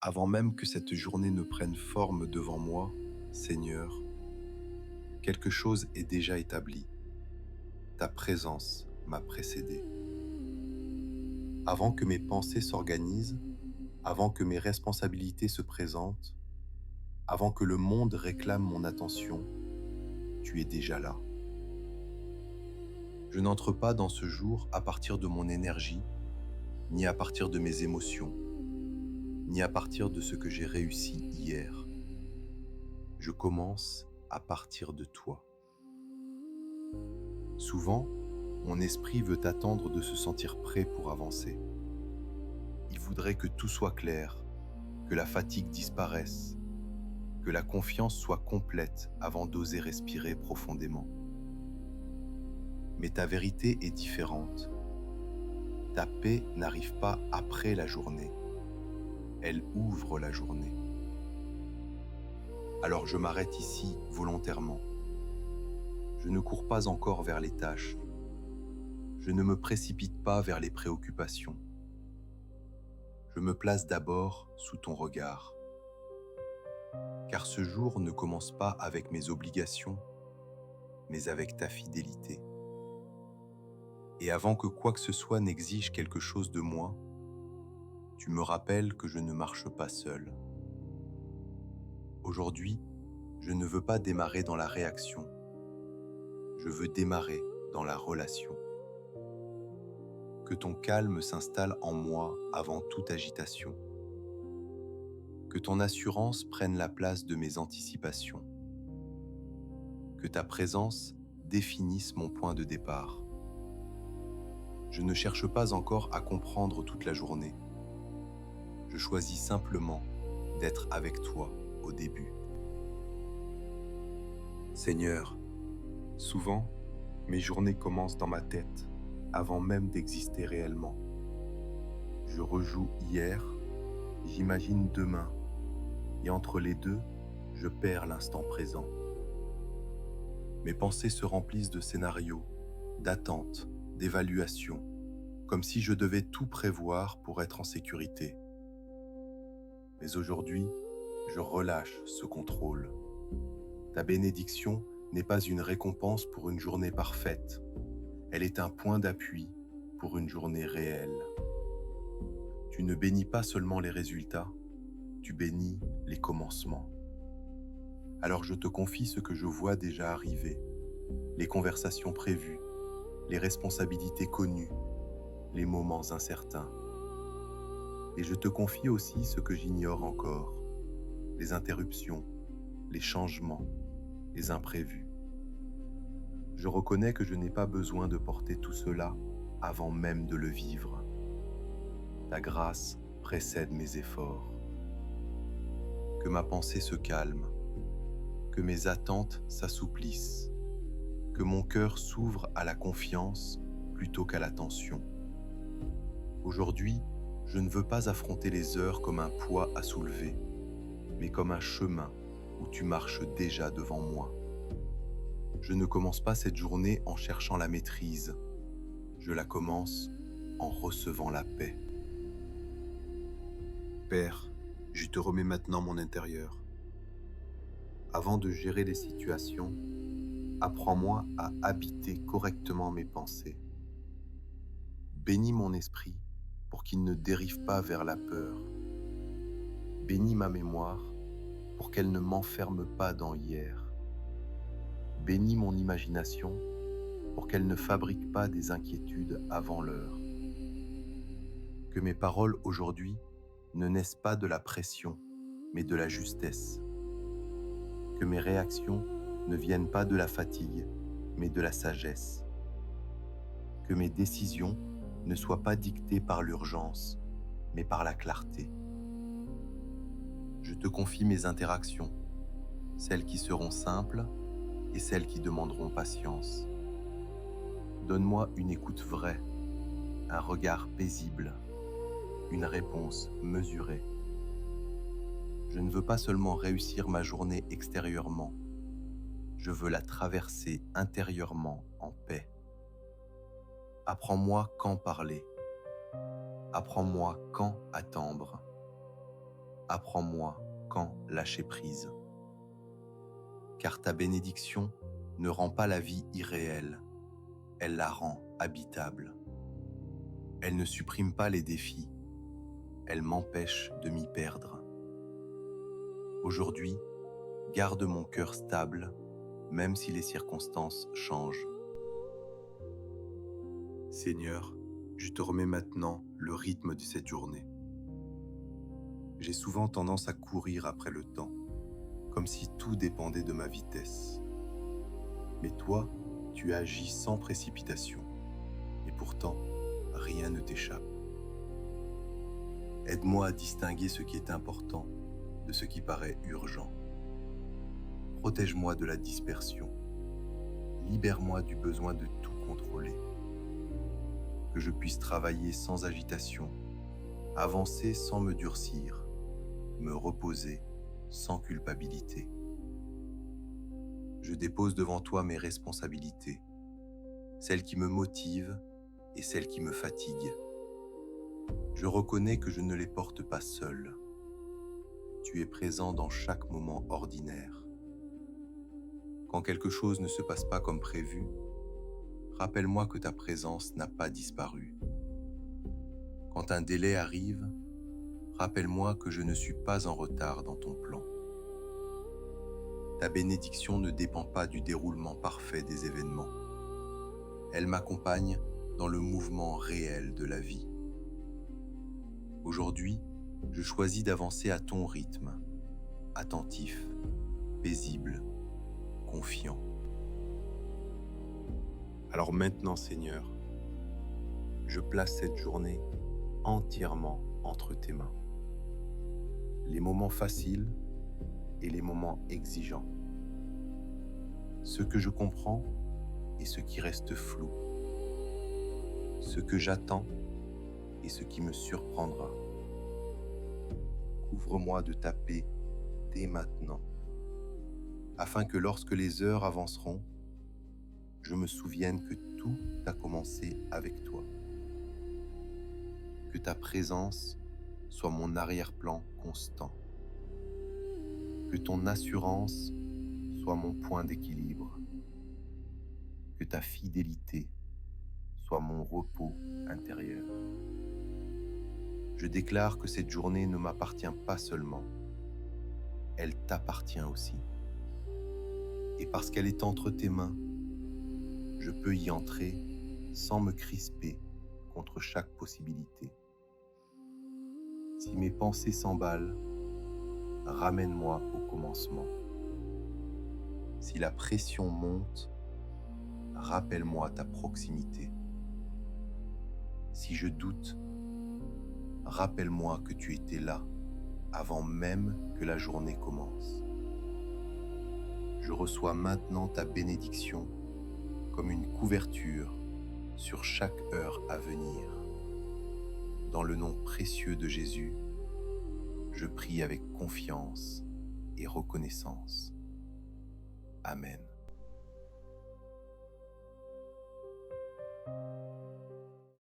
Avant même que cette journée ne prenne forme devant moi, Seigneur, quelque chose est déjà établi. Ta présence m'a précédé. Avant que mes pensées s'organisent, avant que mes responsabilités se présentent, avant que le monde réclame mon attention, tu es déjà là. Je n'entre pas dans ce jour à partir de mon énergie, ni à partir de mes émotions, ni à partir de ce que j'ai réussi hier. Je commence à partir de toi. Souvent, mon esprit veut attendre de se sentir prêt pour avancer. Il voudrait que tout soit clair, que la fatigue disparaisse, que la confiance soit complète avant d'oser respirer profondément. Mais ta vérité est différente. Ta paix n'arrive pas après la journée, elle ouvre la journée. Alors je m'arrête ici volontairement. Je ne cours pas encore vers les tâches. Je ne me précipite pas vers les préoccupations. Je me place d'abord sous ton regard. Car ce jour ne commence pas avec mes obligations, mais avec ta fidélité. Et avant que quoi que ce soit n'exige quelque chose de moi, tu me rappelles que je ne marche pas seul. Aujourd'hui, je ne veux pas démarrer dans la réaction. Je veux démarrer dans la relation. Que ton calme s'installe en moi avant toute agitation. Que ton assurance prenne la place de mes anticipations. Que ta présence définisse mon point de départ. Je ne cherche pas encore à comprendre toute la journée. Je choisis simplement d'être avec toi au début. Seigneur, souvent, mes journées commencent dans ma tête avant même d'exister réellement. Je rejoue hier, j'imagine demain, et entre les deux, je perds l'instant présent. Mes pensées se remplissent de scénarios, d'attentes, d'évaluations, comme si je devais tout prévoir pour être en sécurité. Mais aujourd'hui, je relâche ce contrôle. Ta bénédiction n'est pas une récompense pour une journée parfaite. Elle est un point d'appui pour une journée réelle. Tu ne bénis pas seulement les résultats, tu bénis les commencements. Alors je te confie ce que je vois déjà arriver, les conversations prévues, les responsabilités connues, les moments incertains. Et je te confie aussi ce que j'ignore encore, les interruptions, les changements, les imprévus. Je reconnais que je n'ai pas besoin de porter tout cela avant même de le vivre. Ta grâce précède mes efforts. Que ma pensée se calme, que mes attentes s'assouplissent, que mon cœur s'ouvre à la confiance plutôt qu'à la tension. Aujourd'hui, je ne veux pas affronter les heures comme un poids à soulever, mais comme un chemin où tu marches déjà devant moi. Je ne commence pas cette journée en cherchant la maîtrise, je la commence en recevant la paix. Père, je te remets maintenant mon intérieur. Avant de gérer les situations, apprends-moi à habiter correctement mes pensées. Bénis mon esprit pour qu'il ne dérive pas vers la peur. Bénis ma mémoire pour qu'elle ne m'enferme pas dans hier. Bénis mon imagination pour qu'elle ne fabrique pas des inquiétudes avant l'heure. Que mes paroles aujourd'hui ne naissent pas de la pression, mais de la justesse. Que mes réactions ne viennent pas de la fatigue, mais de la sagesse. Que mes décisions ne soient pas dictées par l'urgence, mais par la clarté. Je te confie mes interactions, celles qui seront simples et celles qui demanderont patience. Donne-moi une écoute vraie, un regard paisible, une réponse mesurée. Je ne veux pas seulement réussir ma journée extérieurement, je veux la traverser intérieurement en paix. Apprends-moi quand parler, apprends-moi quand attendre. apprends-moi quand lâcher prise. Car ta bénédiction ne rend pas la vie irréelle, elle la rend habitable. Elle ne supprime pas les défis, elle m'empêche de m'y perdre. Aujourd'hui, garde mon cœur stable, même si les circonstances changent. Seigneur, je te remets maintenant le rythme de cette journée. J'ai souvent tendance à courir après le temps, comme si tout dépendait de ma vitesse. Mais toi, tu agis sans précipitation, et pourtant, rien ne t'échappe. Aide-moi à distinguer ce qui est important de ce qui paraît urgent. Protège-moi de la dispersion. Libère-moi du besoin de tout contrôler. Que je puisse travailler sans agitation, avancer sans me durcir, me reposer sans culpabilité. Je dépose devant toi mes responsabilités, celles qui me motivent et celles qui me fatiguent. Je reconnais que je ne les porte pas seul. Tu es présent dans chaque moment ordinaire. Quand quelque chose ne se passe pas comme prévu, rappelle-moi que ta présence n'a pas disparu. Quand un délai arrive, rappelle-moi que je ne suis pas en retard dans ton plan. Ta bénédiction ne dépend pas du déroulement parfait des événements. Elle m'accompagne dans le mouvement réel de la vie. Aujourd'hui, je choisis d'avancer à ton rythme, attentif, paisible, confiant. Alors maintenant, Seigneur, je place cette journée entièrement entre tes mains. Les moments faciles et les moments exigeants. Ce que je comprends et ce qui reste flou. Ce que j'attends et ce qui me surprendra. Couvre-moi de ta paix dès maintenant, afin que lorsque les heures avanceront, je me souvienne que tout a commencé avec toi. Que ta présence soit mon arrière-plan constant. Que ton assurance soit mon point d'équilibre. Que ta fidélité soit mon repos intérieur. Je déclare que cette journée ne m'appartient pas seulement, elle t'appartient aussi. Et parce qu'elle est entre tes mains, je peux y entrer sans me crisper contre chaque possibilité. Si mes pensées s'emballent, ramène-moi au commencement. Si la pression monte, rappelle-moi ta proximité. Si je doute, rappelle-moi que tu étais là avant même que la journée commence. Je reçois maintenant ta bénédiction comme une couverture sur chaque heure à venir. Dans le nom précieux de Jésus, je prie avec confiance et reconnaissance. Amen.